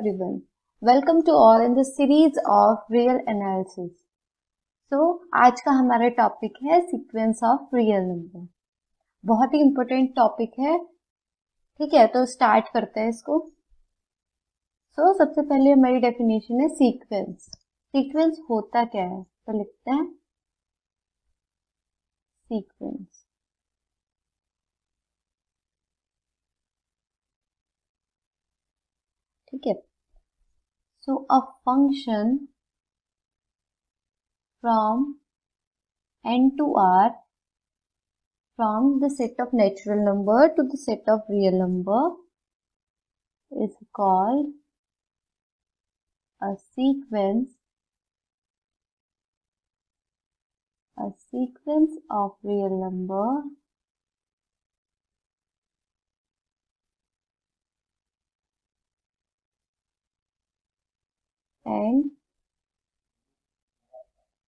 everyone. Welcome to all in the series of real analysis. आज का हमारा topic है सीक्वेंस ऑफ रियल नंबर. बहुत ही इम्पोर्टेंट टॉपिक है. ठीक है, तो स्टार्ट करते हैं इसको. सबसे पहले हमारी डेफिनेशन है सीक्वेंस. सीक्वेंस होता क्या है, तो लिखते हैं सीक्वेंस. ठीक है. So a function from n to r from the set of natural number to the set of real number is called a sequence of real number and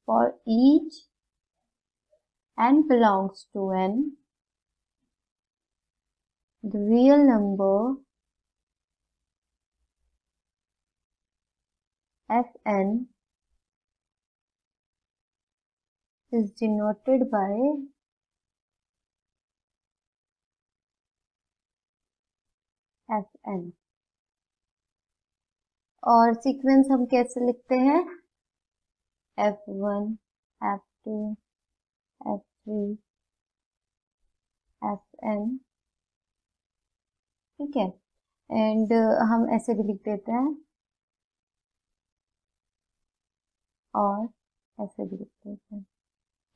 for each n belongs to n, the real number Fn is denoted by Fn. और sequence हम कैसे लिखते हैं? F1, F2, F3, Fn. ठीक है. And हम ऐसे भी लिख देते हैं और ऐसे भी लिख देते हैं.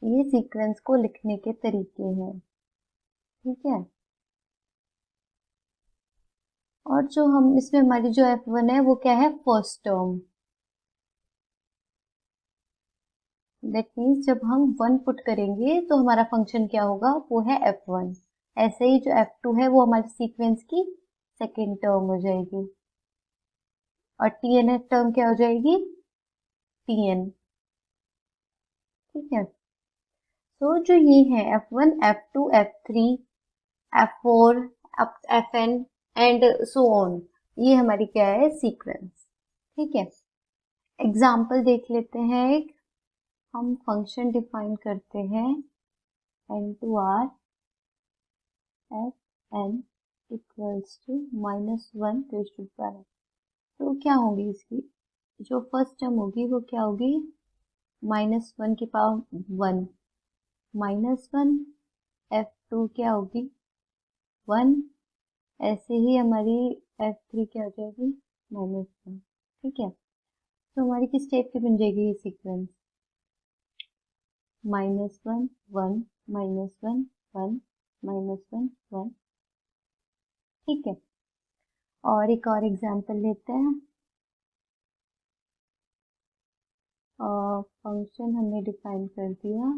ये सीक्वेंस को लिखने के तरीके हैं. ठीक है. और जो हम इसमें हमारी जो F1 है वो क्या है? First term. दैट मीन्स जब हम 1 पुट करेंगे तो हमारा फंक्शन क्या होगा? वो है F1. ऐसे ही जो F2 है वो हमारी सीक्वेंस की सेकेंड टर्म हो जाएगी. और Tn टर्म क्या हो जाएगी? Tn. ठीक है. तो जो ये है F1, F2, F3, F4, Fn and so on, ये हमारी क्या है? सीक्वेंस. ठीक है. एग्जाम्पल देख लेते हैं. एक हम फंक्शन डिफाइन करते हैं n to r Fn equals to -1 raise to power. तो क्या होगी इसकी जो फर्स्ट टर्म होगी वो क्या होगी? -1 की पावर 1 -1. F2 क्या होगी? 1. ऐसे ही हमारी F3 क्या हो जाएगी? -1. ठीक है. तो हमारी किस टाइप की बन जाएगी ये सीक्वेंस? -1 1 -1 1 -1 1. ठीक है. और एक और एग्जांपल लेते हैं. फंक्शन हमने डिफाइन कर दिया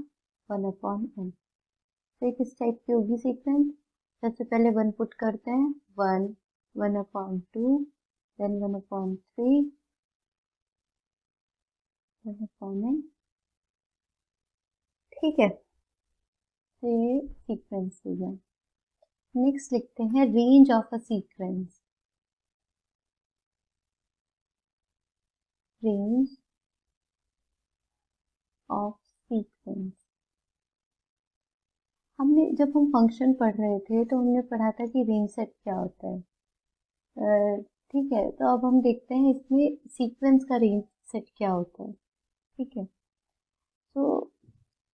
1/n. तो ये किस टाइप की होगी सीक्वेंस? सबसे पहले 1 पुट करते हैं. 1 1/2 देन 1/3 1/n. ठीक है. तो ये सीक्वेंस हो गया. नेक्स्ट लिखते हैं range of a sequence. Range of sequence. हमने जब हम फंक्शन पढ़ रहे थे तो हमने पढ़ा था कि रेंज सेट क्या होता है. ठीक है. तो अब हम देखते हैं इसमें सीक्वेंस का रेंज सेट क्या होता है. ठीक है. तो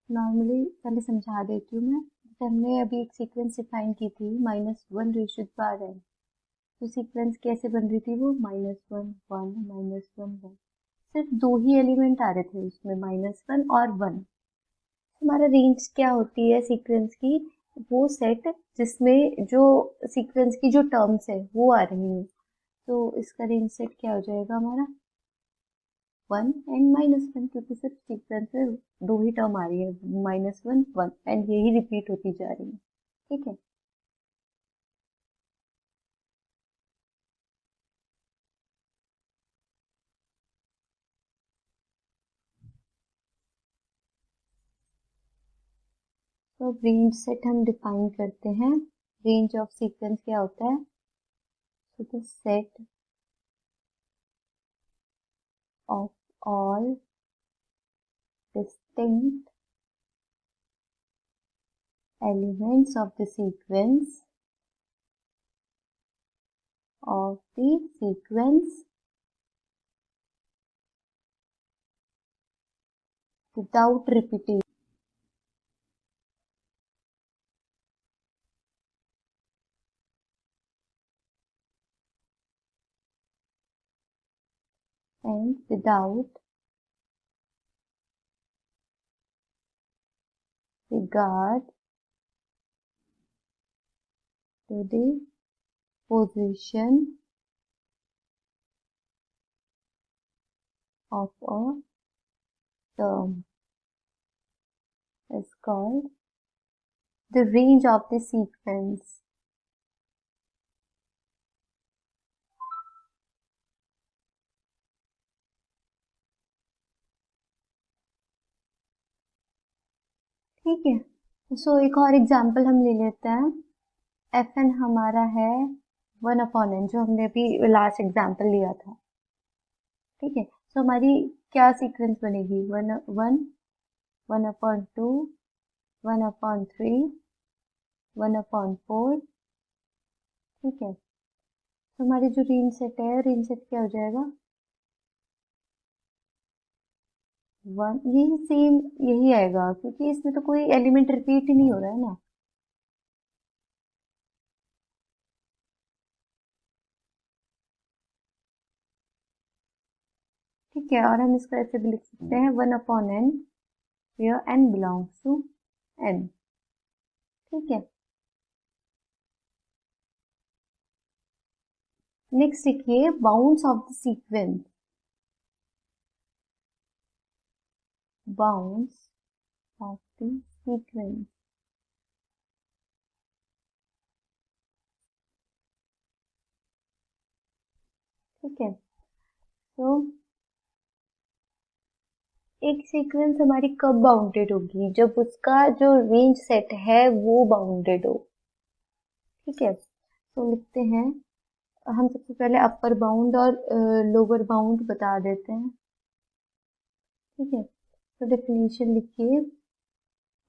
नॉर्मली पहले समझा देती हूँ मैं. हमने अभी एक सीक्वेंस डिफाइन की थी -1 रेज़ टू पावर n. तो सीक्वेंस कैसे बन रही थी? वो -1 1 -1 1. सिर्फ 2 ही एलिमेंट आ रहे थे उसमें, -1 और 1. हमारा रेंज क्या होती है सीक्वेंस की? वो सेट जिसमें जो सीक्वेंस की जो टर्म्स है वो आ रही है. तो इसका रेंज सेट क्या हो जाएगा हमारा? 1 एंड -1, क्योंकि सिर्फ सीक्वेंस में 2 ही टर्म आ रही है, -1 1 एंड यही रिपीट होती जा रही है. ठीक है. तो रेंज सेट हम डिफाइन करते हैं. रेंज ऑफ सीक्वेंस क्या होता है? तो the set of all distinct elements of the sequence without repetition. And without regard to the position of a term is called the range of the sequence. ठीक है, सो एक और एग्जांपल हम ले लेते हैं। एफ एन हमारा है 1/n, जो हमने अभी लास्ट एग्जांपल लिया था। ठीक है, सो हमारी क्या सीक्वेंस बनेगी? 1/1, 1/2, 1/3, 1/4। ठीक है, तो हमारी जो रेंज सेट है, रेंज सेट क्या हो जाएगा? 1। यही सेम यही आएगा, क्योंकि इसमें तो कोई एलिमेंट रिपीट ही नहीं हो रहा है ना। ठीक है, और हम इसको ऐसे भी लिख सकते हैं 1/n, where n belongs to n। ठीक है, नेक्स्ट लिखिए bounds of the sequence. Bounds of the sequence. ठीक है, तो एक सीक्वेंस हमारी कब बाउंडेड होगी? जब उसका जो रेंज सेट है वो बाउंडेड हो। ठीक है, तो लिखते हैं, हम सबसे पहले अपर बाउंड और लोअर बाउंड बता देते हैं। ठीक है, तो डेफिनेशन लिखिए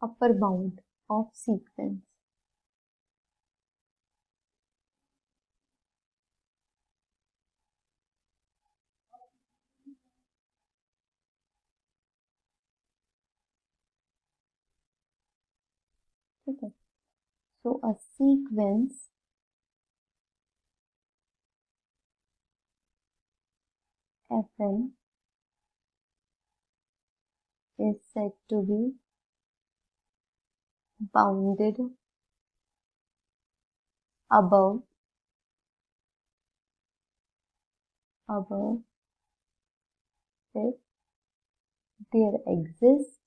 अपर बाउंड ऑफ सीक्वेंस। ठीक है, so a sequence Fn is said to be bounded above if there exists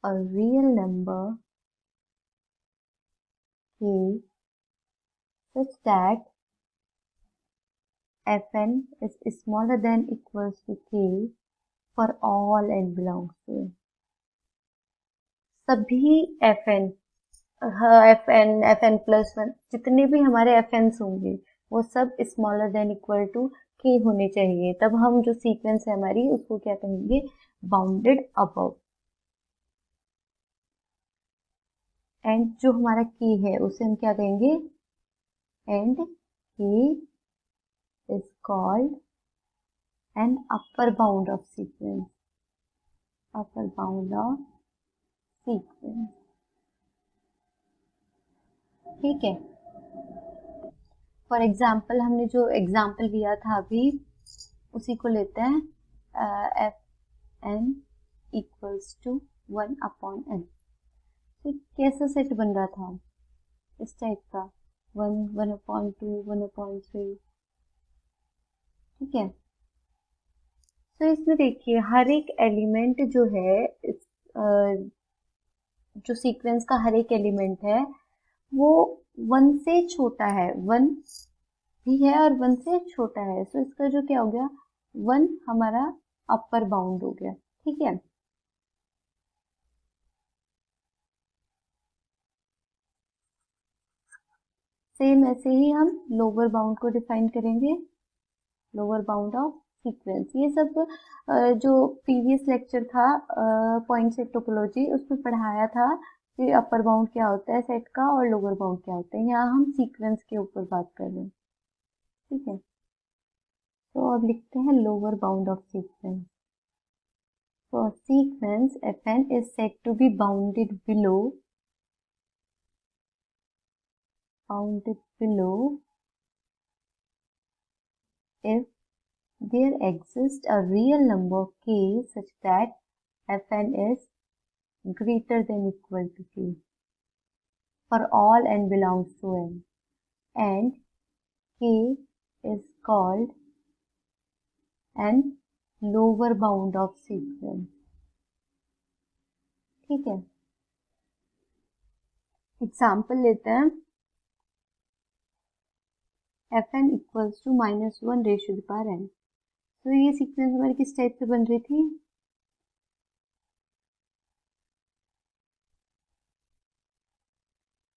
a real number k such that Fn is smaller than equals to k for all n belongs to n। सभी Fn, Fn+1 जितने भी हमारे Fn's होंगे वो सब smaller than equal to k होने चाहिए, तब हम जो सीक्वेंस है हमारी उसको क्या कहेंगे? Bounded above. एंड जो हमारा k है उसे हम क्या कहेंगे? And k is called an upper bound of sequence। upper bound of sequence। ठीक है, फॉर एग्जाम्पल हमने जो एग्जाम्पल लिया था अभी उसी को लेते हैं, Fn equals to 1/n। तो कैसा सेट बन रहा था? इस टाइप का 1, 1/2, 1/3। ठीक है, तो इसमें देखिए हर एक एलिमेंट जो है जो सीक्वेंस का हर एक एलिमेंट है वो 1 से छोटा है, 1 भी है और 1 से छोटा है। सो इसका जो क्या हो गया? 1 हमारा अपर बाउंड हो गया। ठीक है, सेम ऐसे ही हम लोअर बाउंड को डिफाइन करेंगे। लोअर बाउंड ऑफ सीक्वेंस, ये सब जो प्रीवियस लेक्चर था पॉइंट सेट टोपोलॉजी, उसमें पढ़ाया था कि अपर बाउंड क्या होता है सेट का और लोअर बाउंड क्या होता है। यहाँ हम सीक्वेंस के ऊपर बात कर रहे हैं, ठीक है। तो अब लिखते हैं lower bound of sequence. So a sequence Fn is said to be bounded below if there exists a real number k such that Fn is greater than equal to k for all n belongs to n, and k is called an lower bound of sequence, ठीक है। Example लेते हैं, Fn equals to -1 ratio to power n। तो ये sequence हमारी किस type से बन रही थी,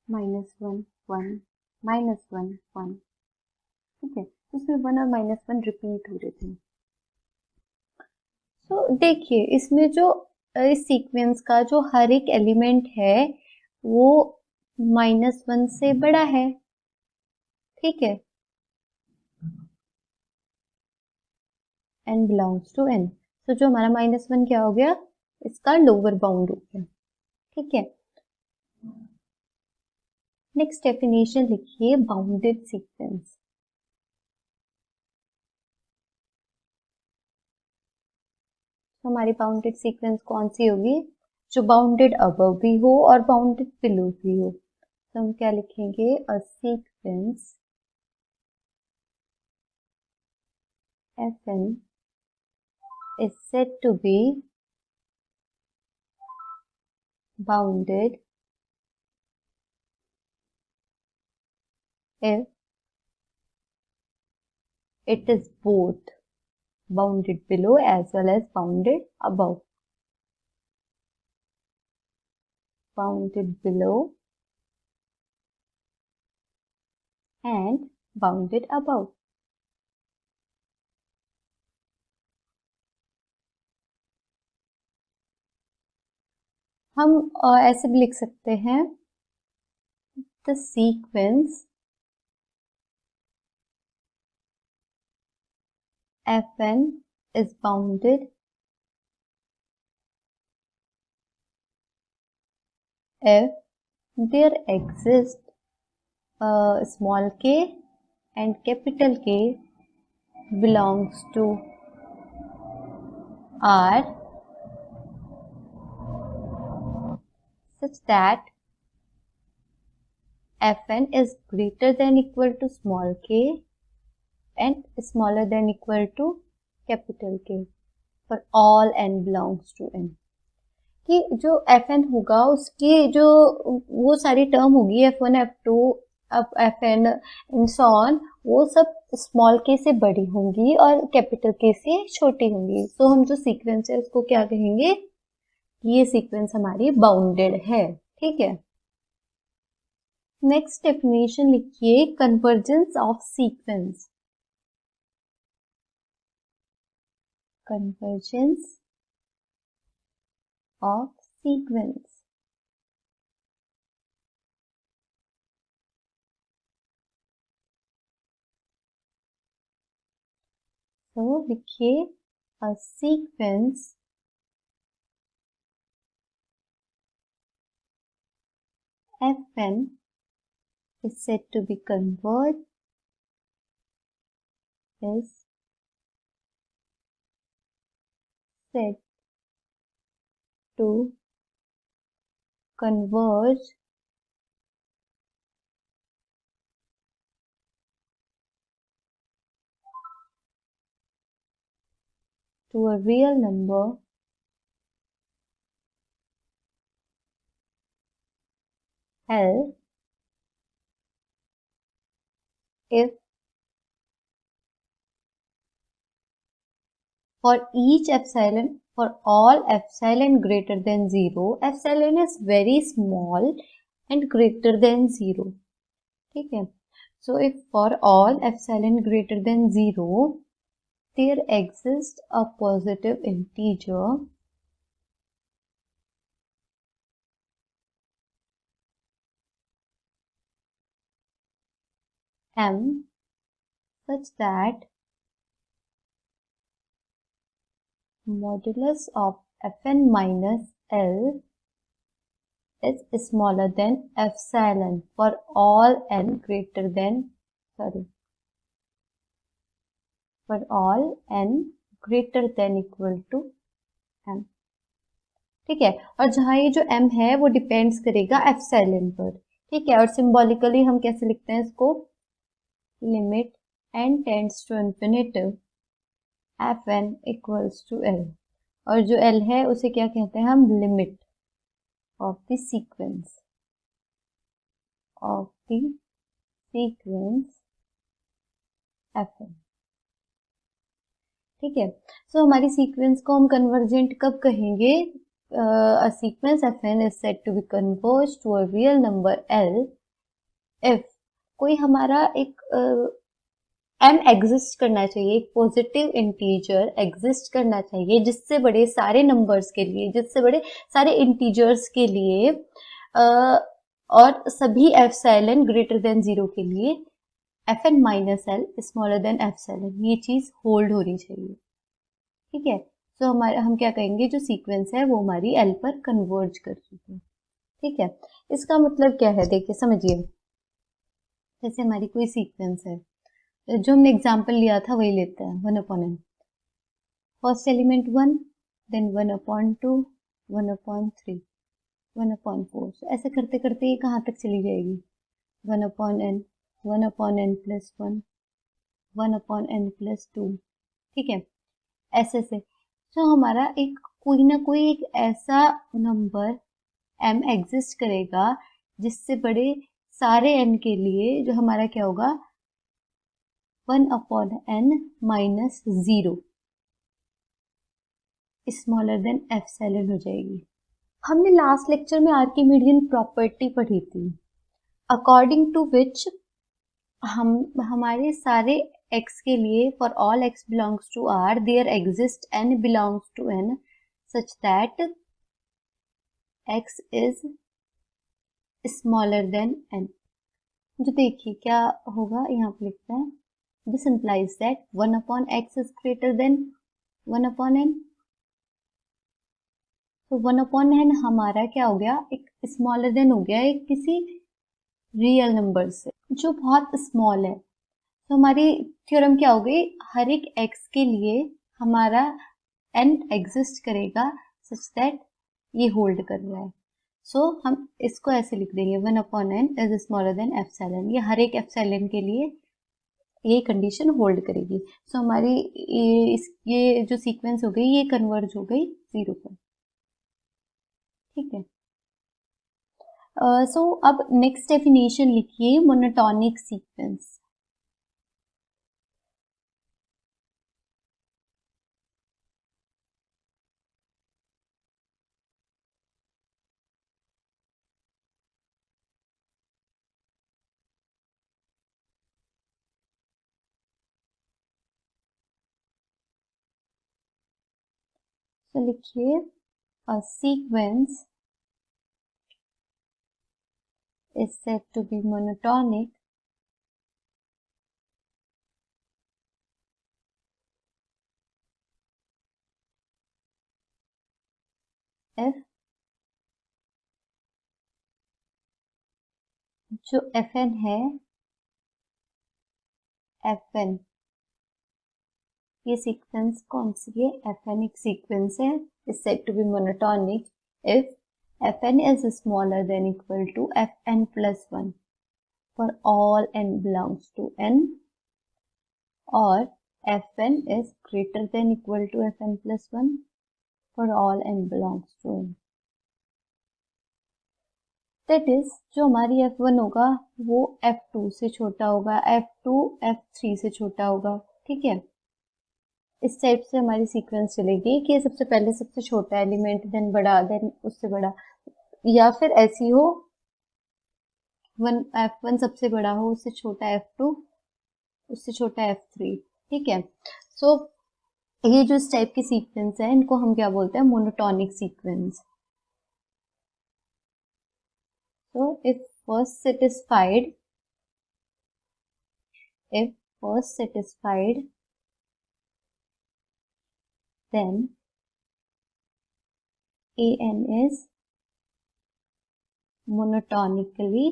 -1 1 -1 1, ठीक है। तो इसमें 1 और -1 रिपीट हो रहे थे। तो देखिए इसमें जो इस सीक्वेंस का जो हर एक एलिमेंट है वो -1 से बड़ा है, ठीक है। n बिलोंग्स टू n, तो जो हमारा -1 क्या हो गया, इसका लोअर बाउंड हो गया, ठीक है। नेक्स्ट डेफिनेशन लिखिए बाउंडेड सीक्वेंस। हमारी बाउंडेड सीक्वेंस कौन सी होगी, जो बाउंडेड अबव भी हो और बाउंडेड बिलो भी हो। तो हम क्या लिखेंगे, a sequence Fn is said to be bounded if it is both bounded below as well as bounded above. Bounded below and bounded above. हम ऐसे भी लिख सकते हैं, the sequence Fn is bounded if there exists small k and capital K belongs to R such that Fn is greater than equal to small k and smaller than equal to capital K for all n belongs to n, कि जो Fn होगा उसकी जो वो सारी term होगी F1 F2 अब Fn and so on, वो सब स्मॉल के से बड़ी होंगी और कैपिटल के से छोटी होंगी। तो हम जो सीक्वेंस है उसको क्या कहेंगे, ये सीक्वेंस हमारी बाउंडेड है, ठीक है। नेक्स्ट डेफिनेशन लिखिए convergence of sequence. Convergence of sequence. So लिखिए a sequence Fn is said to be converged is said to converge to a real number L if for each epsilon, for all epsilon greater than 0, epsilon is very small and greater than 0, ठीक है। So if for all epsilon greater than 0 there exists a positive integer m such that modulus of fn minus L is smaller than epsilon for all n greater than for all n greater than equal to m। ठीक है, और जहां ये जो m है वो depends करेगा epsilon पर। ठीक है, और सिंबॉलिकली हम कैसे लिखते हैं इसको, limit n tends to infinity fn equals to l, और जो l है उसे क्या कहते हैं हम, limit of the sequence fn। ठीक है, सो हमारी सीक्वेंस को हम कन्वर्जेंट कब कहेंगे, a sequence fn is said to be converged to a real number l if कोई हमारा एक m एग्जिस्ट करना चाहिए, एक पॉजिटिव इंटीजर एग्जिस्ट करना चाहिए जिससे बड़े सारे नंबर्स के लिए, जिससे बड़े सारे इंटीजर्स के लिए और सभी एप्सिलॉन ग्रेटर देन 0 के लिए fn minus l smaller than epsilon, ये चीज होल्ड होनी चाहिए। ठीक है, तो हमारे हम क्या कहेंगे, जो सीक्वेंस है वो हमारी l पर कन्वर्ज कर चुकी है। ठीक है, इसका मतलब क्या है, देखिए समझिए, जैसे हमारी कोई सीक्वेंस है, जो हमने एग्जाम्पल लिया था वही लेते हैं, 1/n, फर्स्ट एलिमेंट 1, देन 1/2, 1/3, 1/4, ऐसे करते करते ये कहाँ तक चली जाएगी, 1/n, 1/n+1, 1/n+2। ठीक है, ऐसे से तो हमारा एक कोई ना कोई एक ऐसा नंबर m एग्जिस्ट करेगा जिससे बड़े सारे n के लिए जो हमारा क्या होगा, 1/n minus 0 smaller than epsilon हो जाएगी। हमने लास्ट लेक्चर में आर्किमिडियन प्रॉपर्टी पढ़ी थी, अकॉर्डिंग टू विच हमारे सारे x के लिए, for all x belongs to R there exist n belongs to n such that x is smaller than n। जो देखिए क्या होगा, यहाँ पे लिखते हैं, this implies that 1/x is greater than 1/n। तो 1/n हमारा क्या हो गया, एक स्मॉलर देन हो गया एक किसी रियल नंबर से जो बहुत स्मॉल है। तो हमारी थ्योरम क्या हो गई, हर एक x के लिए हमारा n एग्जिस्ट करेगा सच दैट ये होल्ड कर रहा है। सो हम इसको ऐसे लिख देंगे, 1/n is smaller than epsilon, ये हर एक एप्सिलॉन के लिए ये कंडीशन होल्ड करेगी। सो हमारी ये जो सीक्वेंस हो गई ये कन्वर्ज हो गई 0 पर। ठीक है, सो अब नेक्स्ट डेफिनेशन लिखिए, मोनोटोनिक सीक्वेंस। तो लिखिए, a sequence is said to be monotonic if जो fn है, fn ये सीक्वेंस कौन सी है, fn एक सीक्वेंस है, is said to be monotonic if fn is smaller than equal to fn+1 for all n belongs to n, or fn is greater than equal to fn+1 for all n belongs to n। That is, जो हमारी f1 होगा वो f2 से छोटा होगा, f2 f3 से छोटा होगा। ठीक है, इस टाइप से हमारी सीक्वेंस चलेगी कि सबसे पहले सबसे छोटा एलिमेंट, देन बड़ा, देन उससे बड़ा, या फिर ऐसी हो f1 सबसे बड़ा हो, उससे छोटा f2, उससे छोटा f3। ठीक है, सो ये जो इस टाइप के सीक्वेंस है इनको हम क्या बोलते हैं, monotonic sequence. So if first satisfied, then an is monotonically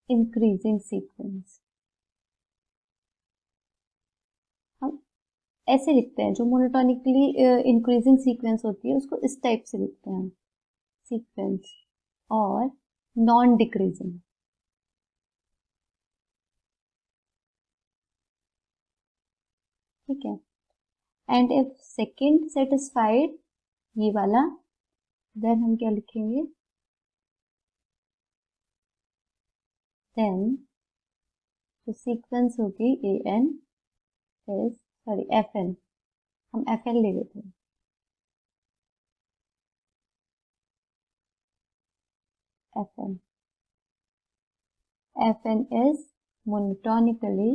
increasing sequence. हम ऐसे लिखते हैं, जो मोनोटोनिकली इंक्रीजिंग सीक्वेंस होती है उसको इस टाइप से लिखते हैं सीक्वेंस, और नॉन डिक्रीजिंग. ठीक है. एंड इफ सेकेंड सेटिस्फाइड, ये वाला, देन हम क्या लिखेंगे, देन जो सीक्वेंस होगी an इज, सॉरी fn, हम fn ले लेते हैं. fn is monotonically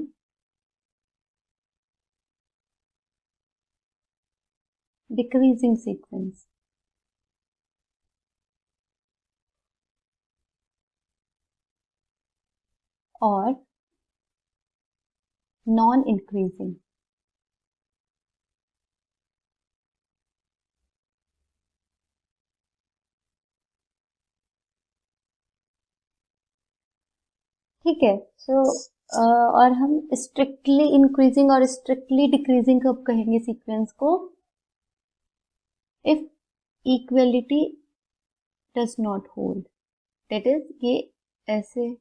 decreasing sequence. और नॉन इंक्रीजिंग. ठीक है. सो और हम स्ट्रिक्टली इंक्रीजिंग और स्ट्रिक्टली डिक्रीजिंग कब कहेंगे सीक्वेंस को, if equality does not hold, that is ये ऐसे.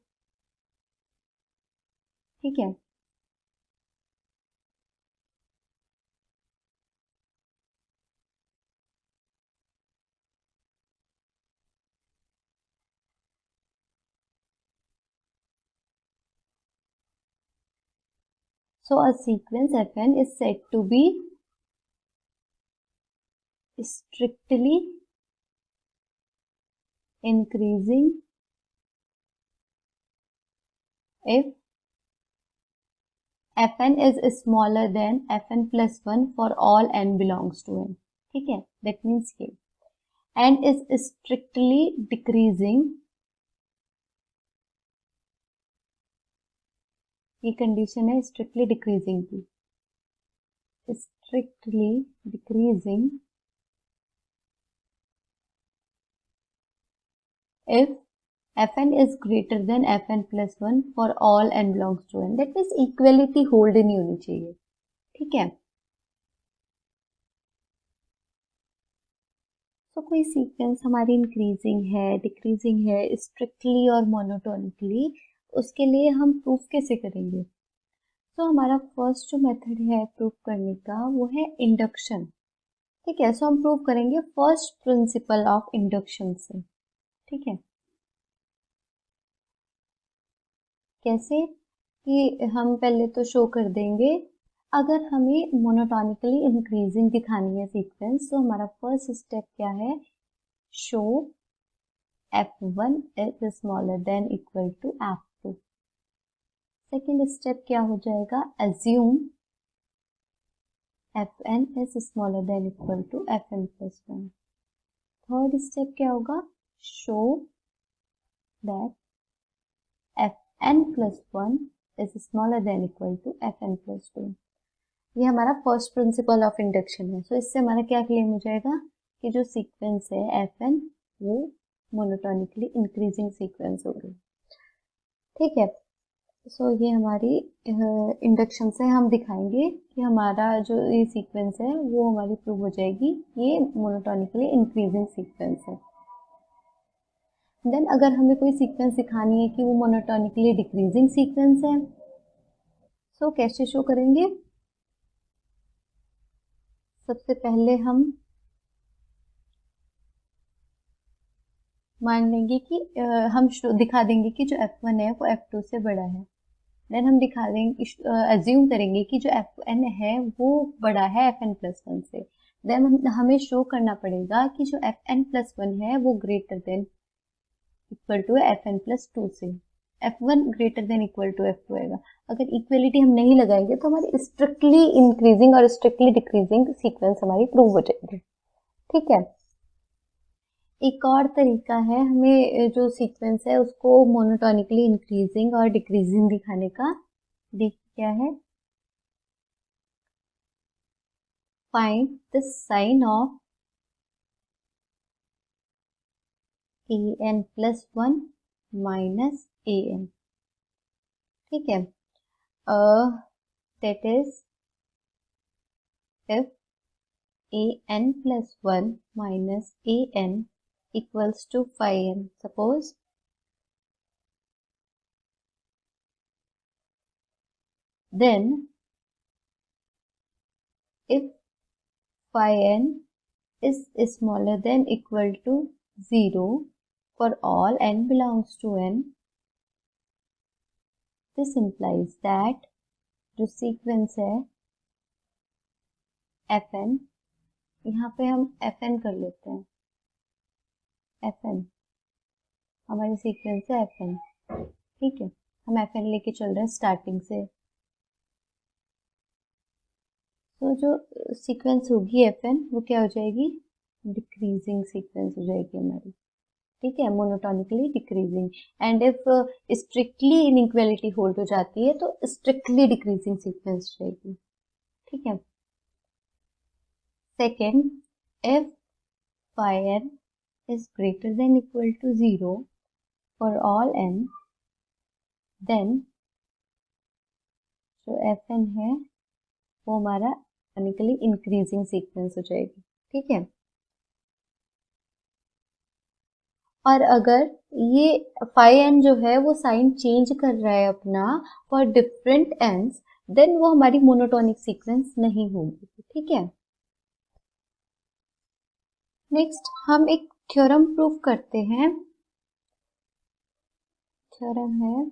ठीक है. So a sequence Fn is said to be strictly increasing if Fn is smaller than Fn plus 1 for all n belongs to n. ठीक है. That means ये. And is strictly decreasing, ये condition है strictly decreasing की. Strictly decreasing if fn is greater than fn plus 1 for all n belongs to n. That means equality hold नहीं होनी चाहिए. ठीक है. तो कोई सीक्वेंस हमारी इंक्रीजिंग है, डिक्रीजिंग है, स्ट्रिक्टली और मोनोटोनिकली, उसके लिए हम प्रूफ कैसे करेंगे. तो हमारा फर्स्ट जो मेथड है प्रूफ करने का वो है इंडक्शन. ठीक है. सो हम प्रूफ करेंगे फर्स्ट प्रिंसिपल ऑफ इंडक्शन से. ठीक है. कैसे कि हम पहले तो शो कर देंगे, अगर हमें मोनोटोनिकली इंक्रीजिंग दिखानी है सीक्वेंस, तो हमारा फर्स्ट स्टेप क्या है, show f1 is smaller than equal to f2. Second step क्या हो जाएगा, assume fn is smaller than equal to fn plus 1. Third step क्या होगा, show that fn plus 1 is smaller than equal to fn plus 2. ये हमारा first principle of induction है. सो इससे हमारा क्या क्लेम हो जाएगा कि जो सीक्वेंस है fn वो मोनोटोनिकली इंक्रीजिंग सीक्वेंस होगी. ठीक है. सो ये हमारी इंडक्शन से हम दिखाएंगे कि हमारा जो ये सीक्वेंस है वो हमारी प्रूव हो जाएगी, ये मोनोटोनिकली इंक्रीजिंग सीक्वेंस है. देन अगर हमें कोई सीक्वेंस दिखानी है कि वो मोनोटोनिकली डिक्रीजिंग सीक्वेंस है, सो कैसे शो करेंगे. सबसे पहले हम मान लेंगे कि हम दिखा देंगे कि जो f1 है वो f2 से बड़ा है. देन हम दिखा देंगे, अज्यूम करेंगे कि जो fn है वो बड़ा है fn प्लस 1 से. देन हमें शो करना पड़ेगा कि जो fn प्लस 1 है वो greater than equal to fn plus 2 से. F1 greater than equal to F2 आएगा। अगर इक्वलिटी हम नहीं लगाएंगे तो हमारी स्ट्रिक्टली इंक्रीजिंग और स्ट्रिक्टली डिक्रीजिंग सीक्वेंस हमारी प्रूव हो जाएगी। ठीक है, एक और तरीका है हमें जो सीक्वेंस है उसको मोनोटोनिकली इंक्रीजिंग और डिक्रीजिंग दिखाने का। देख क्या है, find the sign of an plus 1 minus an। ठीक है, that is if an plus 1 minus an equals to phi n. Suppose then if phi n is smaller than equal to 0 for all n belongs to n, this implies that जो sequence है fn, यहाँ पे हम fn कर लेते हैं, fn हमारी sequence है fn। ठीक है, हम fn लेके चल रहे हैं स्टार्टिंग से, तो जो सीक्वेंस होगी fn वो क्या हो जाएगी, डिक्रीजिंग सीक्वेंस हो जाएगी हमारी। ठीक है, monotonically decreasing. And if strictly inequality hold हो जाती है तो स्ट्रिक्टली डिक्रीजिंग सीक्वेंस रहेगी। ठीक है, second, if phi n is greater than equal to 0 for all n, then जो fn है वो हमारा मोनोटोनिकली इंक्रीजिंग सीक्वेंस हो जाएगी। ठीक है, और अगर ये phi n जो है वो साइन चेंज कर रहा है अपना फॉर डिफरेंट एंस, देन वो हमारी मोनोटोनिक सीक्वेंस नहीं होगी। ठीक है, नेक्स्ट हम एक थ्योरम प्रूव करते हैं। थ्योरम है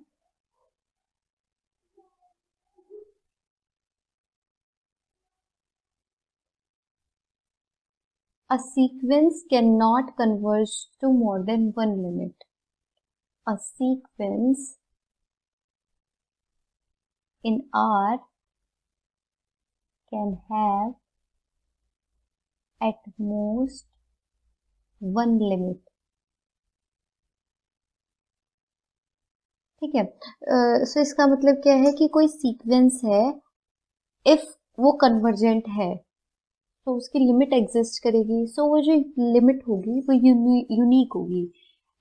a sequence cannot converge to more than one limit. A sequence in R can have at most one limit. ठीक है, सो इसका मतलब क्या है कि कोई सीक्वेंस है, इफ वो कन्वर्जेंट है तो उसकी लिमिट एग्जिस्ट करेगी, सो वो जो लिमिट होगी वो यूनिक होगी।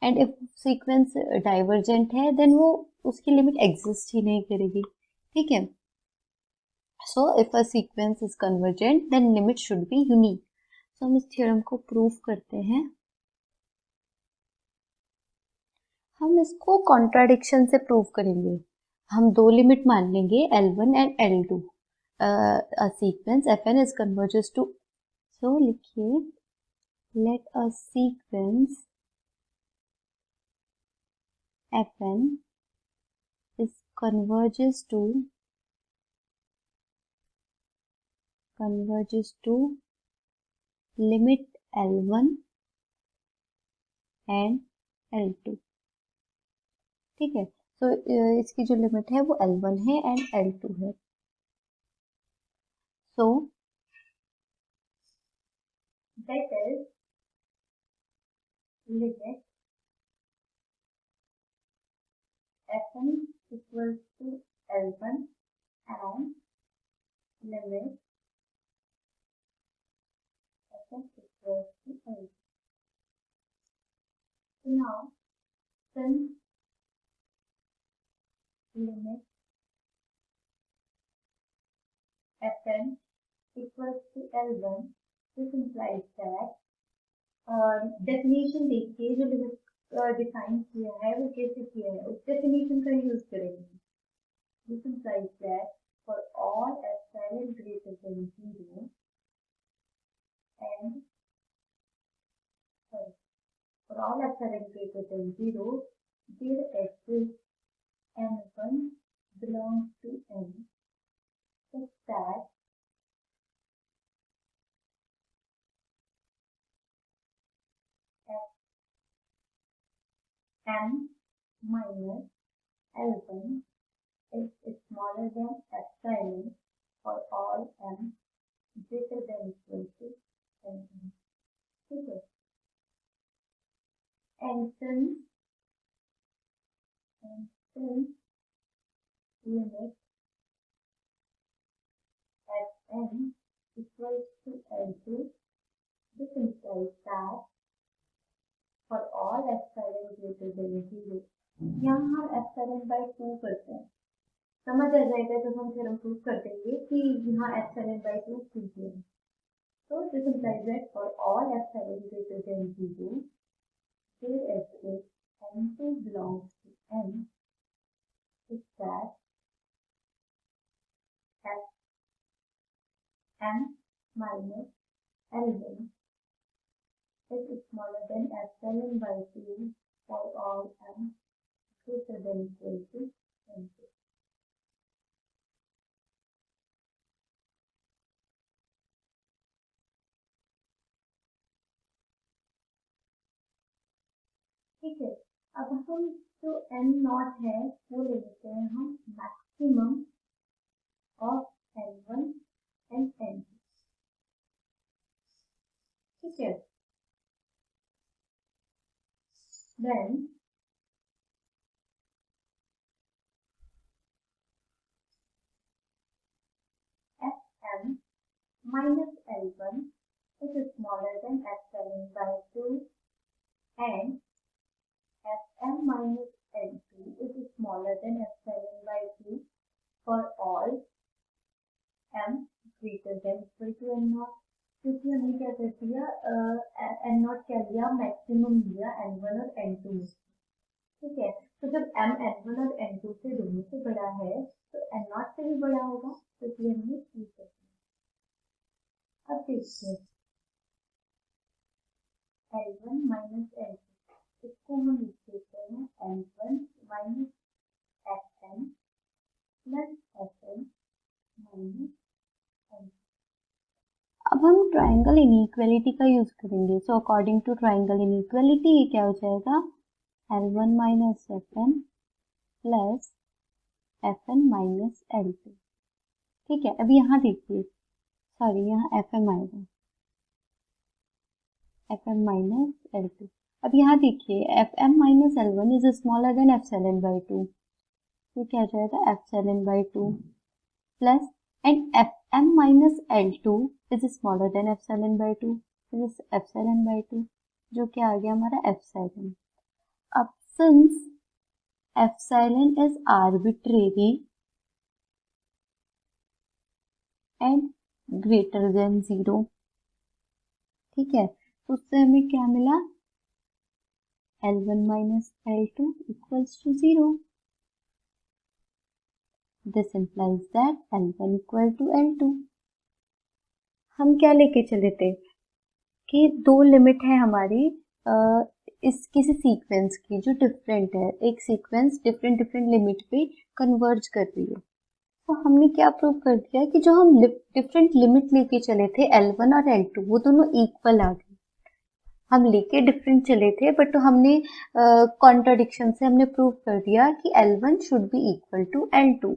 एंड इफ सीक्वेंस डाइवर्जेंट है देन वो उसकी लिमिट एग्जिस्ट ही नहीं करेगी। ठीक है, so if a sequence is convergent then limit should be unique. So हम इस थ्योरम को प्रूव करते हैं। हम इसको कॉन्ट्राडिक्शन से प्रूव करेंगे। हम दो लिमिट मान लेंगे L1 and L2। a sequence fn is converges to, so लिखिए, let a sequence fn is converges to limit L1 and L2। ठीक है, तो इसकी जो लिमिट है वो L1 है एंड L2 है। So that is limit fn equals to L1 and limit fn equals to L2। So now since limit fn equals to L1, this implies that definition देखिए जो लिमिट डिफाइन किया है वो कैसे किया है, उस डेफिनेशन का यूज करेंगे। This implies that for all epsilon greater than 0 and sorry, for all epsilon greater than 0 there exists n1 belongs to n such that n minus L1 is smaller than epsilon for all m greater than equal to L1. ठीक है, and since limit at n equals to L2, this implies that for all epsilon greater than 0, यहाँ हम epsilon by 2 करते हैं, समझ आ जाएगा जब हम थ्योरम प्रूव कर देंगे कि यहाँ epsilon by 2 ठीक है। So this implies that for all epsilon greater than 0, where if n2 belongs to n, is that m minus L1 is smaller than epsilon by 2 for all m greater than equal to n2. ठीक है, अब हम जो n not है वो ले लेते हैं हम maximum of n1 and n2। ठीक है, then fm minus L1 is smaller than epsilon by 2 and fm minus L2 is smaller than epsilon by 2 for all m greater than equal to n naught। क्योंकि हमने क्या कर दिया, n not क्या लिया, maximum लिया n1 और n2 में। ठीक है, तो जब m n1 और n2 से दोनों से बड़ा है तो n नॉट से भी बड़ा होगा, तो इसलिए हमने प्रूव कर दिया। अब देखिए L1 माइनस L2, इसको हम लिख देते हैं L1 minus Fn plus Fn minus L2। अब हम ट्रायंगल इनइक्वालिटी का यूज करेंगे। So according to triangle inequality ये क्या हो जाएगा, L1 minus Fn plus Fn minus L2। ठीक है, अब यहाँ देखिए, सॉरी यहाँ Fm आएगा, Fm माइनस L2। अब यहाँ देखिए Fm minus L1 is smaller than epsilon by 2, तो क्या हो जाएगा epsilon by 2 plus and Fm minus L2 is smaller than epsilon by 2, is epsilon by 2, जो क्या आ गया हमारा एप्सिलॉन। अब since epsilon is arbitrary and greater than 0, ठीक है, तो उससे हमें क्या मिला, L1 minus L2 equals to 0। This implies that L1 equal to L2। हम क्या लेके चले थे कि दो लिमिट है हमारी इस किसी सीक्वेंस की जो डिफरेंट है, एक सीक्वेंस डिफरेंट लिमिट पे कन्वर्ज कर रही है। तो हमने क्या प्रूव कर दिया कि जो हम डिफरेंट लिमिट लेके चले थे L1 और L2 वो दोनों इक्वल आ गए। हम लेके डिफरेंट चले थे बट तो हमने कॉन्ट्राडिक्शन से हमने प्रूव कर दिया कि L1 should be equal to L2।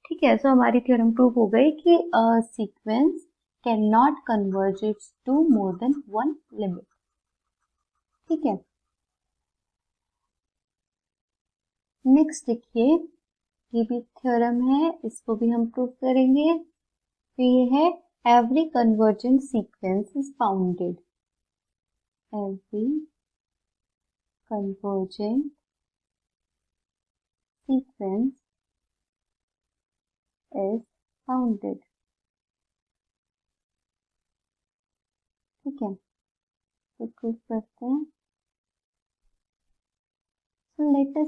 ठीक है, सो हमारी थ्योरम प्रूव हो गई कि sequence can not converge to more than one limit. ठीक है, नेक्स्ट देखिए, ये भी थ्योरम है, इसको भी हम प्रूव करेंगे। तो ये है every convergent sequence is bounded, every convergent sequence is bounded। ठीक है, तो प्रूव करते हैं। So let a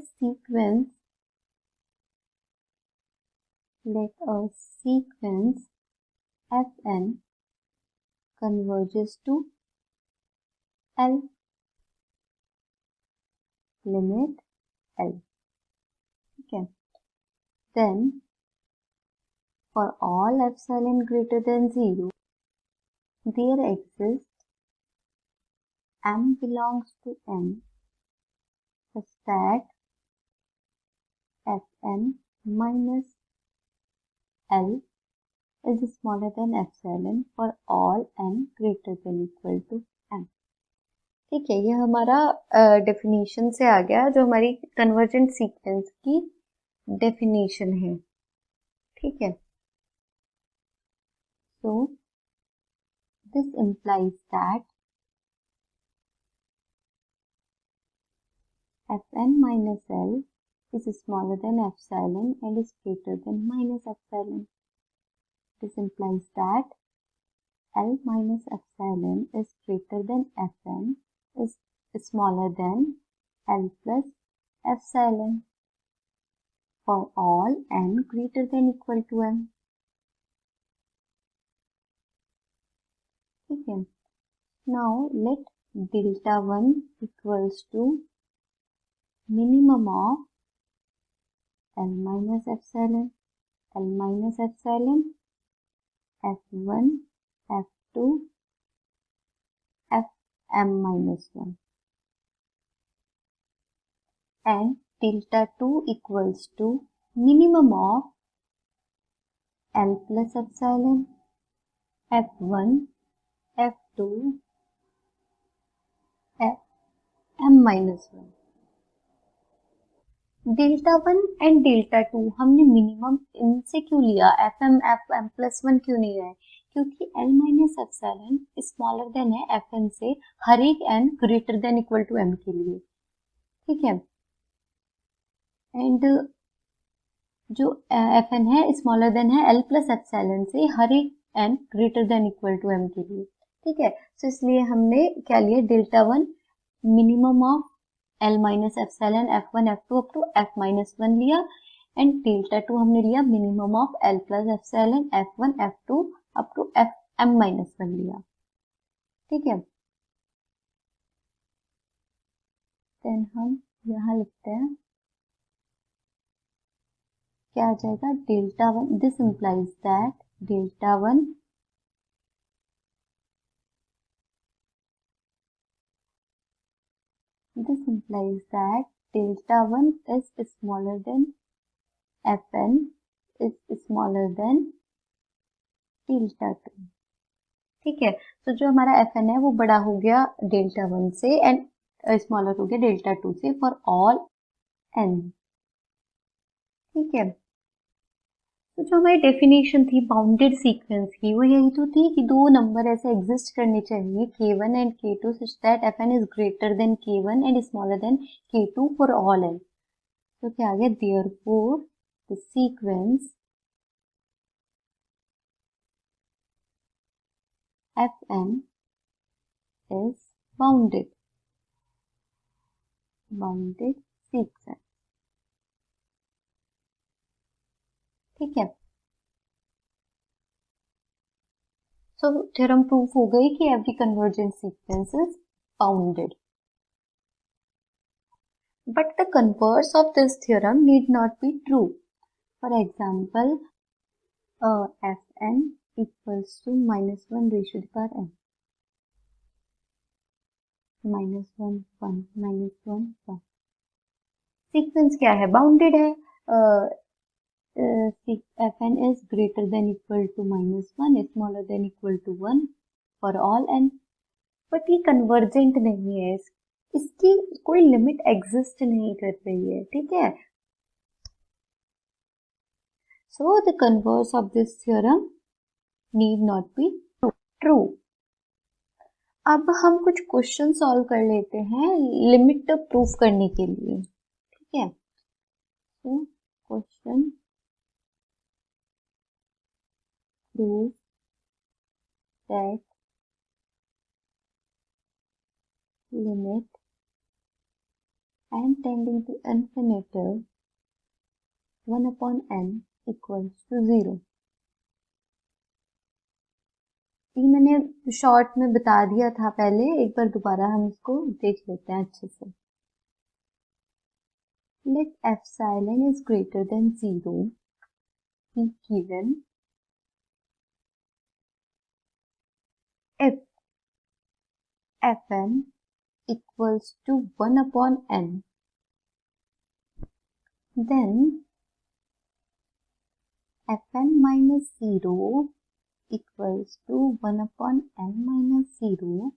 sequence Fn converges to L, limit L। ठीक है, then for all epsilon greater than 0 there exists m belongs to n such that Fn minus L is smaller than epsilon for all n greater than equal to m। ठीक है, ये हमारा definition से आ गया जो हमारी कन्वर्जेंट सीक्वेंस की definition है। ठीक है, so this implies that Fn minus L is smaller than epsilon and is greater than minus epsilon. This implies that L minus epsilon is greater than Fn is smaller than L plus epsilon for all n greater than equal to m। ठीक है, now let delta 1 equals to minimum of L minus epsilon F1 F2 Fm minus 1 and delta 2 equals to minimum of L plus epsilon F1 F2 Fm minus 1। Delta 1 and delta 2 हमने minimum इनसे क्यों लिया, Fm plus 1 क्यों नहीं है, क्योंकि L minus epsilon smaller than है Fn से हर एक n greater than equal to m के लिए। ठीक है, एंड जो Fn है स्मॉलर देन है L प्लस एप्सिलॉन से हर एक n greater than equal to m के लिए। ठीक है, तो इसलिए हमने क्या लिया, delta 1 minimum of L minus epsilon F1 F2 up to F minus 1 लिया एंड डेल्टा 2 हमने लिया minimum of L plus epsilon F1 F2 up to Fm minus 1 लिया। ठीक है, देन हम यहाँ लिखते हैं क्या आ जाएगा, delta 1 this implies that delta 1 this implies that delta 1 is smaller than Fn is smaller than delta 2। ठीक है, तो जो हमारा Fn है वो बड़ा हो गया डेल्टा 1 से एंड स्मॉलर हो गया डेल्टा 2 से फॉर ऑल n। ठीक है, तो जो हमारी डेफिनेशन थी बाउंडेड सीक्वेंस की वो यही तो थी कि दो नंबर ऐसे एग्जिस्ट करने चाहिए k1 and k2 such that Fn is greater than k1 and smaller than k2 for all n। तो क्या आ गया, therefore the sequence Fn is bounded sequence। ठीक है, so थ्योरम प्रूफ हो गई कि every convergent sequence is bounded, but the converse of this theorem need not be true। For example, Fn equals to -1 ratio to power n, -1 1 -1 1। Sequence क्या है, bounded है, Fn is greater than equal to -1 smaller than equal to 1 for all n, but ये convergent नहीं है, इसकी कोई limit exist नहीं कर रही है। ठीक है, so the converse of this theorem need not be true. अब हम कुछ क्वेश्चन सॉल्व कर लेते हैं लिमिट प्रूफ करने के लिए। ठीक है, तो question proof that limit n tending to infinitive 1 upon n equals to 0। ये मैंने शॉर्ट में बता दिया था पहले, एक बार दोबारा हम इसको देख लेते हैं अच्छे से। Let epsilon is greater than 0 be given if Fn equals to 1 upon n then fn minus 0 equals to 1 upon n minus 0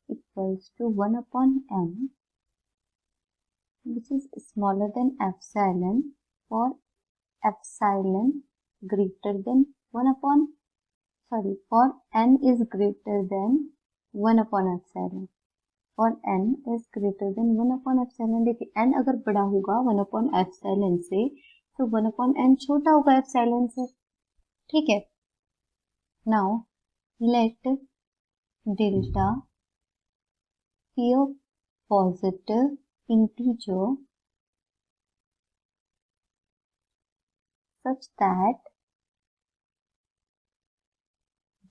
equals to 1 upon n, which is smaller than epsilon for epsilon greater than 1 upon, for n is greater than 1 upon epsilon, for n is greater than 1 upon epsilon। देखिए n अगर बड़ा होगा 1 upon epsilon से तो 1 upon n छोटा होगा epsilon से, ठीक है। Now let delta be a positive integer such that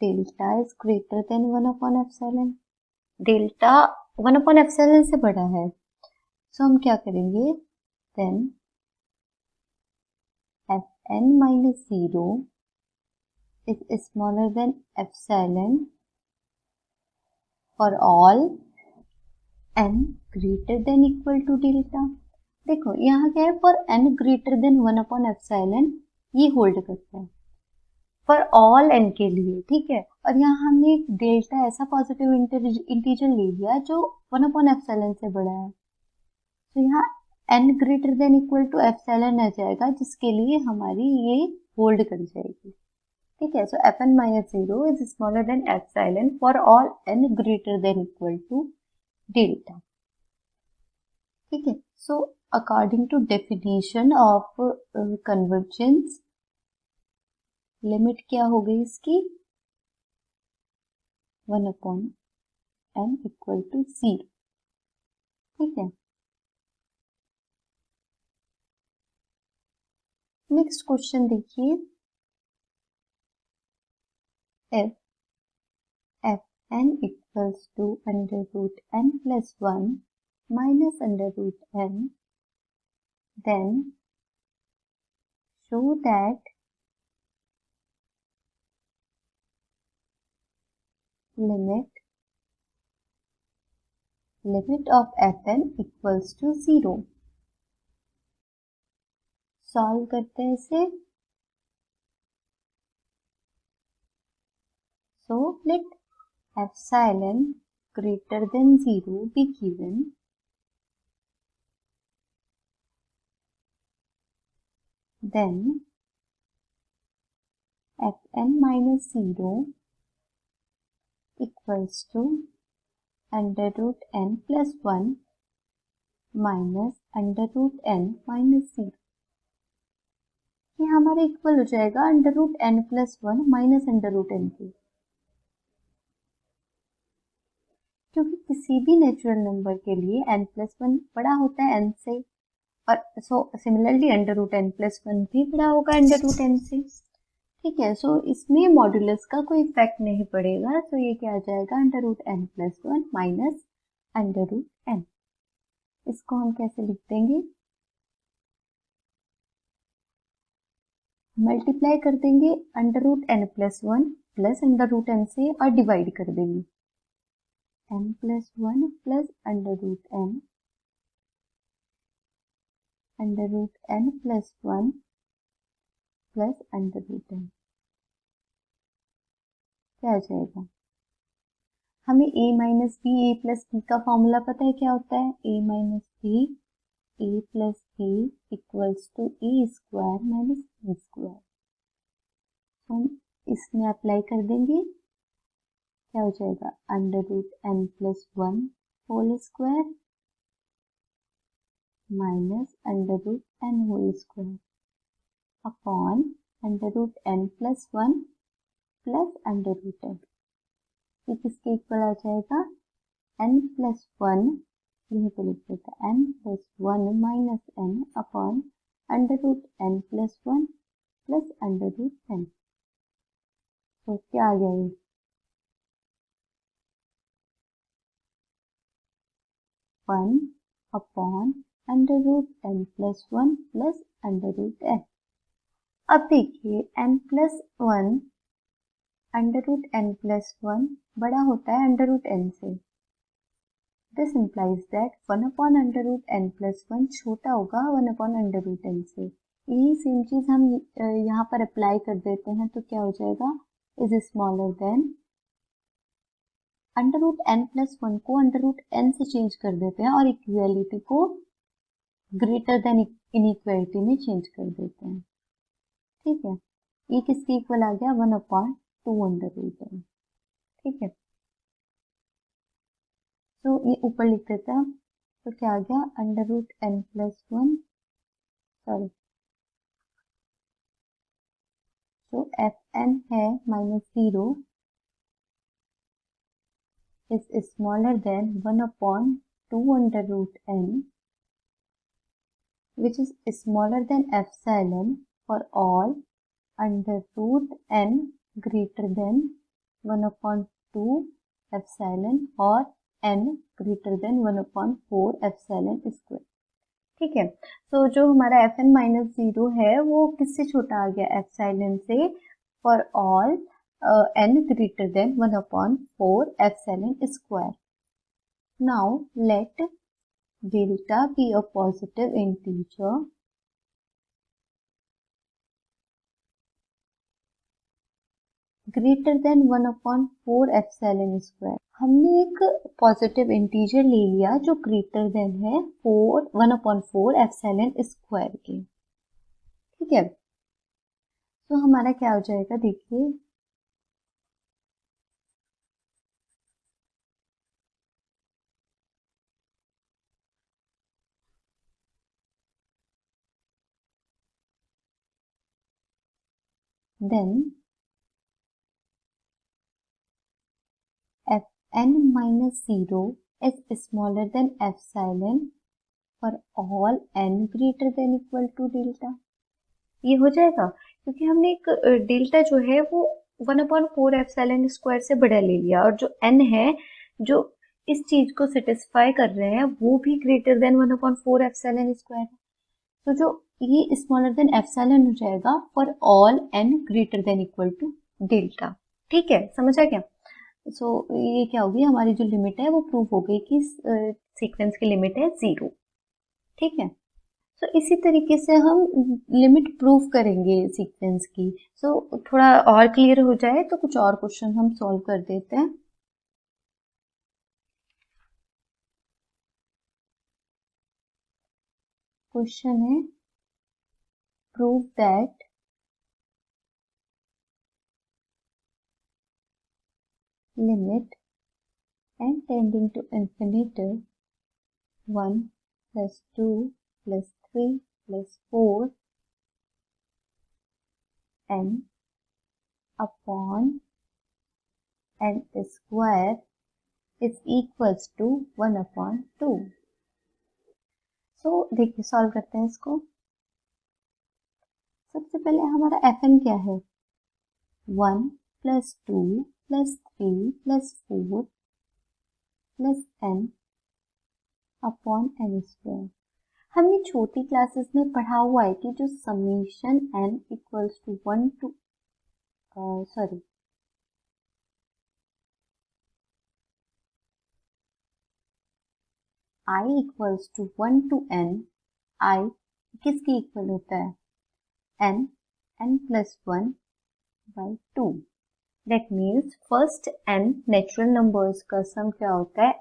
delta is greater than 1 upon epsilon। Delta 1 upon epsilon से बड़ा है, सो हम क्या करेंगे, then fn minus 0 is smaller than epsilon for all n greater than equal to delta। देखो यहाँ क्या है, for n greater than 1 upon epsilon ये होल्ड करता है फॉर ऑल n के लिए, ठीक है। और यहाँ हमने एक डेल्टा ऐसा पॉजिटिव इंटीजर ले लिया जो 1 upon epsilon से बड़ा है, तो यहाँ n greater than equal to epsilon आ जाएगा, जिसके लिए हमारी ये होल्ड कर जाएगी, ठीक है। सो fn minus 0 is smaller than epsilon for all n greater than equal to delta, ठीक है। So according to definition of convergence, limit क्या हो गई इसकी, 1 upon n इक्वल टू 0, ठीक है। नेक्स्ट क्वेश्चन देखिए, if fn equals to under root n plus 1 minus under root n, then show that limit of fn equals to 0। Solve करते हैं इसे, so let epsilon greater than 0 be given, then fn minus 0 equals to under root n plus 1 minus under root n minus 0। ये हमारे equal हो जाएगा under root n plus 1 minus under root n के, क्योंकि किसी भी नेचुरल नंबर के लिए n प्लस 1 बड़ा होता है n से, और so similarly under root n plus 1 भी बड़ा होगा अंडर रूट n से, ठीक है। सो इसमें मॉड्यूलस का कोई इफेक्ट नहीं पड़ेगा, तो ये क्या आ जाएगा under root n plus 1 minus under root n। इसको हम कैसे लिख देंगे, मल्टीप्लाई कर देंगे under root n plus 1 plus under root n से और डिवाइड कर देंगे n plus 1 plus under root n plus 1 plus under root n, क्या आ जाएगा, हमें a minus B A plus B का फॉर्मूला पता है क्या होता है, a minus B A plus B equals to A square minus B square. हम इसमें अप्लाई कर देंगे, क्या हो जाएगा under root n plus 1 whole square minus under root n whole square upon under root n plus 1 plus under root n। ये किसके equal आ जाएगा, n प्लस 1, यहीं पे लिख देता है n plus 1 minus n upon under root n plus 1 plus under root n। तो क्या आ गया ये, 1 upon under root n plus 1 plus under root n। अब देखिए n plus 1 under root n plus 1 बड़ा होता है अंडर रूट n से, दिस इम्प्लाइज दैट 1/√n + 1 छोटा होगा 1/√n से। यही सेम चीज हम यहाँ पर अप्लाई कर देते हैं तो क्या हो जाएगा, इज स्मॉलर देन √n + 1 को √n से चेंज कर देते हैं और इक्वालिटी को ग्रेटर देन इनइक्वालिटी में चेंज कर देते हैं। ठीक है, ये किसके इक्वल आ गया, 1/2√n। ठीक है, तो ये ऊपर लिख देते हैं, तो क्या आ गया, √n + 1, सॉरी, तो fn है -0 is smaller than 1/2√n, which is smaller than epsilon for all √n greater than 1/2 epsilon और n greater than 1/4 epsilon square। ठीक है, तो जो हमारा fn -0 है वो किससे छोटा आ गया, एप्सिलॉन से, for all n greater than 1/4 epsilon square। Now let delta be a positive integer greater than 1/4 epsilon square। हमने एक पॉजिटिव इंटीजर ले लिया जो ग्रेटर देन है 1/4 एप्सिलॉन स्क्वायर के। ठीक है, तो हमारा क्या हो जाएगा, देखिए, then fn -0 is smaller than epsilon for all n greater than equal to delta। ये हो जाएगा क्योंकि हमने एक डेल्टा जो है वो 1/4 एप्सिलॉन स्क्वायर से बड़ा ले लिया और जो n है जो इस चीज को सेटिस्फाई कर रहे हैं वो भी ग्रेटर देन 1/4 एप्सिलॉन स्क्वायर है। तो जो ये स्मॉलर देन एप्सिलॉन हो जाएगा for all n greater than equal to delta. ठीक है, समझ आ गया। सो ये क्या होगी, हमारी जो लिमिट है वो प्रूव हो गई कि सीक्वेंस की लिमिट है 0। ठीक है, सो इसी तरीके से हम लिमिट प्रूव करेंगे सीक्वेंस की। सो थोड़ा और क्लियर हो जाए तो कुछ और क्वेश्चन हम सॉल्व कर देते हैं। क्वेश्चन है, prove that limit n tending to infinity 1 + 2 + 3 + 4 n upon n square is equals to 1/2। सो देखिए, सॉल्व करते हैं इसको। सबसे पहले हमारा fn क्या है, 1 + 2 + 3 + 4 + n अपॉन n स्क्वायर। हमने छोटी क्लासेस में पढ़ा हुआ है कि जो summation n equals to 1 to sorry i equals to 1 to n, i किसके इक्वल होता है, n + 1 by 2। That means first n natural numbers का सम क्या होता है,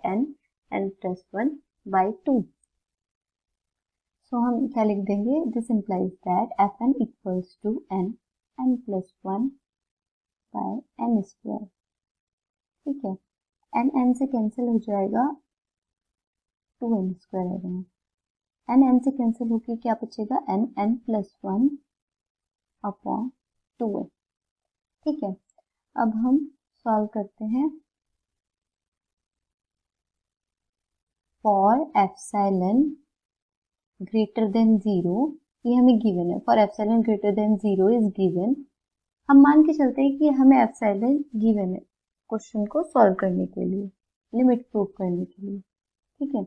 n + 1 by 2। सो हम क्या लिख देंगे, this implies that fn equals to n + 1 by n square. ठीक है, n से कैंसिल हो जाएगा, 2n स्क्वायर आ जाएगा, n से कैंसिल होकर क्या बचेगा, n + 1 अपॉन 2n। ठीक है, अब हम सॉल्व करते हैं। फॉर एप्सिलॉन ग्रेटर देन 0, ये हमें गिवन है, for epsilon greater than 0 is given. हम मान के चलते हैं कि हमें एप्सिलॉन गिवन है क्वेश्चन को सॉल्व करने के लिए, लिमिट प्रूव करने के लिए। ठीक है,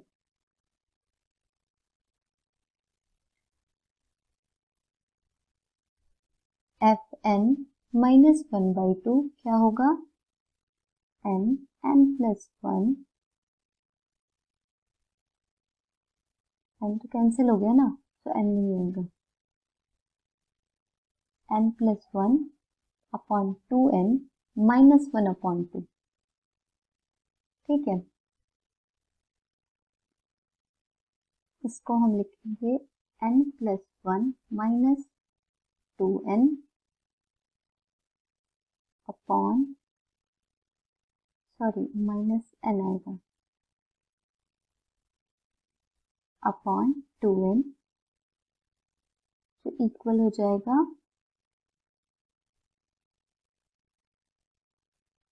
fn -1/2 क्या होगा, n + 1 n तो कैंसिल हो गया ना, तो n नहीं आएगा, n plus 1 upon 2n minus 1 upon 2। ठीक है, इसको हम लिखेंगे n plus 1 minus 2n upon, sorry minus n आएगा, अपॉन 2n, तो इक्वल हो जाएगा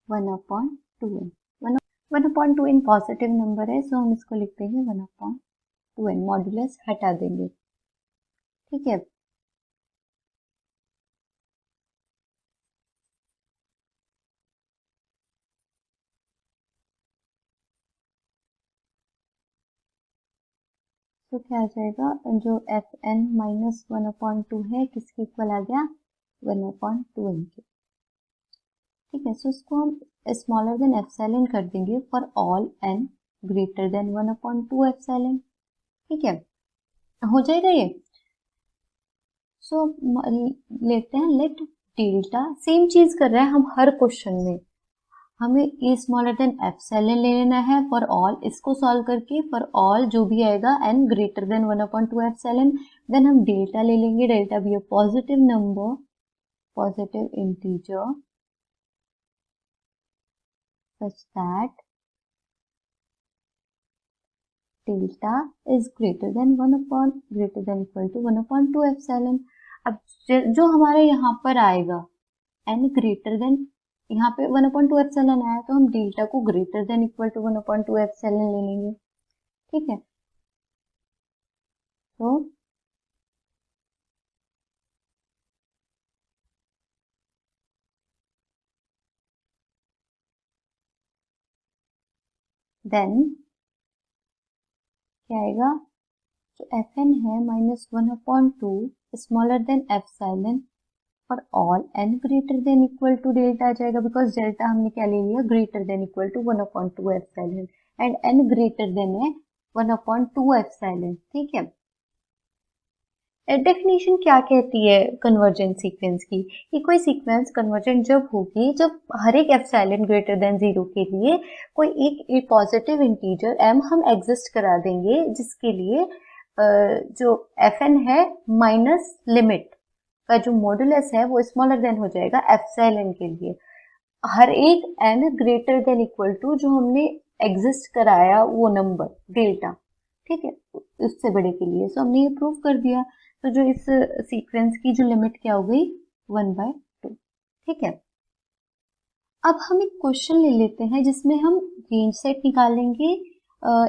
1 upon 2n। 1 upon 2n positive number है, सो हम इसको लिख देंगे 1 अपॉन 2n, मॉड्यूलस हटा देंगे। ठीक है, तो क्या आ जाएगा, जो एफ एन माइनस 1 अपॉन 2 है किसके इक्वल आ गया, 1 अपॉन 2n के। ठीक है, सो इसको हम स्मॉलर देन एप्सिलॉन कर देंगे for all n greater than 1 upon 2 epsilon. ठीक है, हो जाएगा ये। सो लेते हैं लेट डेल्टा, सेम चीज कर रहे हैं हम हर क्वेश्चन में, हमें ए स्मॉलर देन एप्सिलॉन ले लेना है फॉर ऑल, इसको सॉल्व करके फॉर ऑल जो भी आएगा n greater than 1 upon 2 epsilon, then हम डेल्टा ले लेंगे, डेल्टा भी है positive number, positive integer such that delta is greater than 1 upon greater than equal to 1 upon 2 epsilon. अब जो हमारे यहाँ पर आएगा n ग्रेटर देन, यहाँ पे 1 अपॉन 2 एप्सिलॉन आया तो हम डेल्टा को greater than equal to 1 upon 2 epsilon ले लेंगे। ठीक है, तो देन क्या आएगा, जो एफ एन है minus 1 upon 2 smaller than epsilon for all n greater than equal to delta आ जाएगा, बिकॉज डेल्टा हमने क्या ले लिया, greater than equal to 1 upon 2 epsilon, and n greater than है 1 अपॉन 2 एप्सिलॉन। ठीक है, डेफिनेशन क्या कहती है कन्वर्जेंट सीक्वेंस की, कि कोई सीक्वेंस कन्वर्जेंट जब होगी जब हर एक एप्सिलॉन ग्रेटर देन 0 के लिए कोई एक पॉजिटिव इंटीजर m हम एग्जिस्ट करा देंगे, जिसके लिए जो fn है माइनस लिमिट का जो मॉडुलस है वो स्मॉलर देन हो जाएगा एप्सिलॉन के लिए, हर एक n greater than equal to जो हमने एग्जिस्ट कराया वो नंबर डेल्टा। ठीक है, उससे बड़े के लिए, सो हमने ये प्रूव कर दिया। तो जो इस सीक्वेंस की जो लिमिट क्या हो गई, 1/2। ठीक है, अब हम एक क्वेश्चन ले लेते हैं जिसमें हम रेंज सेट निकालेंगे,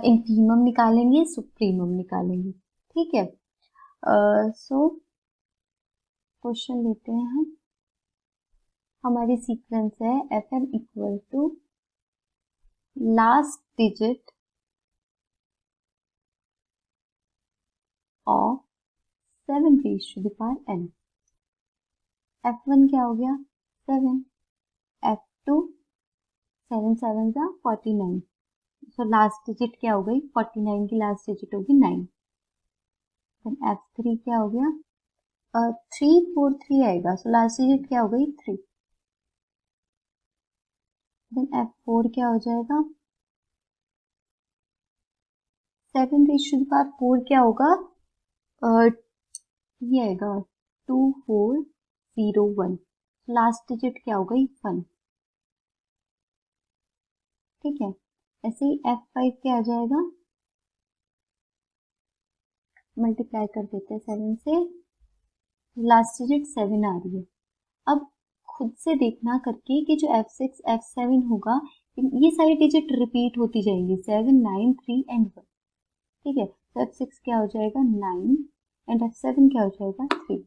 इंफीमम निकालेंगे, सुप्रीमम निकालेंगे। ठीक है, सो क्वेश्चन लेते हैं हम, हमारी सीक्वेंस है F N equal to last digit of 7 raise to the power n। f1 क्या हो गया, 7, f2 7 7 जा 49, सो लास्ट डिजिट क्या हो गई, 49 की लास्ट डिजिट होगी 9। देन f3 क्या हो गया, 3 4 3 आएगा, सो लास्ट डिजिट क्या हो गई 3। देन f4 क्या हो जाएगा, 7 रेज़ टू द पावर 4 क्या होगा, ये आएगा 2 4 0 1, लास्ट डिजिट क्या हो गई 1। ठीक है, ऐसे ही f5 क्या आ जाएगा, मल्टीप्लाई कर देते हैं 7 से, लास्ट डिजिट 7 आ रही है। अब खुद से देखना करके कि जो f6 f7 होगा, ये सारी डिजिट रिपीट होती जाएंगी, 7 9 3 एंड 1। ठीक है, तो f6 क्या हो जाएगा 9 एंड f7 क्या हो जाएगा 3।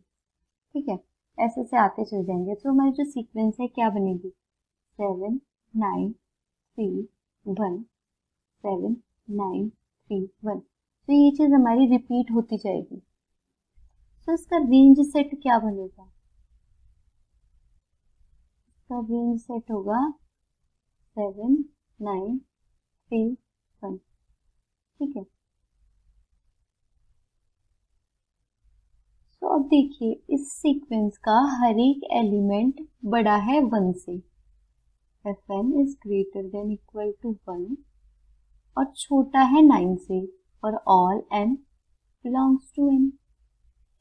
ठीक है, ऐसे से आते चल जाएंगे, तो हमारी जो सीक्वेंस है क्या बनेगी, 7 9 3 1 7 9 3 1, तो ये चीज हमारी रिपीट होती जाएगी। तो इसका रेंज सेट क्या बनेगा, इसका रेंज सेट होगा 7 9 3 1। ठीक है, तो अब देखिए इस सीक्वेंस का हर एक एलिमेंट बड़ा है 1 से, fn is greater than equal to 1 और छोटा है 9 से, और all n belongs to n।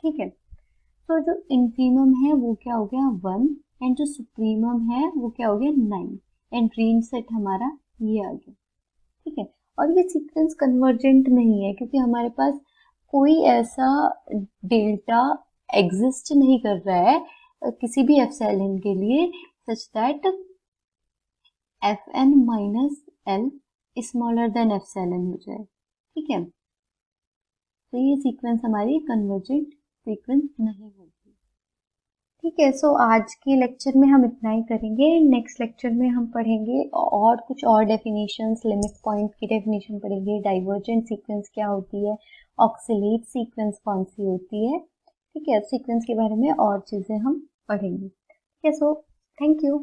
ठीक है, तो जो इंफीमम है वो क्या हो गया 1 एंड जो सुप्रीमम है वो क्या हो गया 9 एंड रेंज सेट हमारा ये आ गया। ठीक है, और ये सीक्वेंस कन्वर्जेंट नहीं है क्योंकि हमारे पास कोई ऐसा डेल्टा एग्जिस्ट नहीं कर रहा है किसी भी एप्सिलॉन के लिए such that fn minus l smaller than epsilon हो जाए। ठीक है, तो ये सीक्वेंस हमारी कन्वर्जेंट सीक्वेंस नहीं होगी। ठीक है, सो आज के लेक्चर में हम इतना ही करेंगे। नेक्स्ट लेक्चर में हम पढ़ेंगे और कुछ और डेफिनेशंस, लिमिट पॉइंट की डेफिनेशन पढ़ेंगे, डाइवर्जेंट सीक्वेंस क्या होती है, ऑक्सीलेट सीक्वेंस कौन सी होती है। ठीक है, सीक्वेंस के बारे में और चीज़ें हम पढ़ेंगे। ठीक है, सो थैंक यू।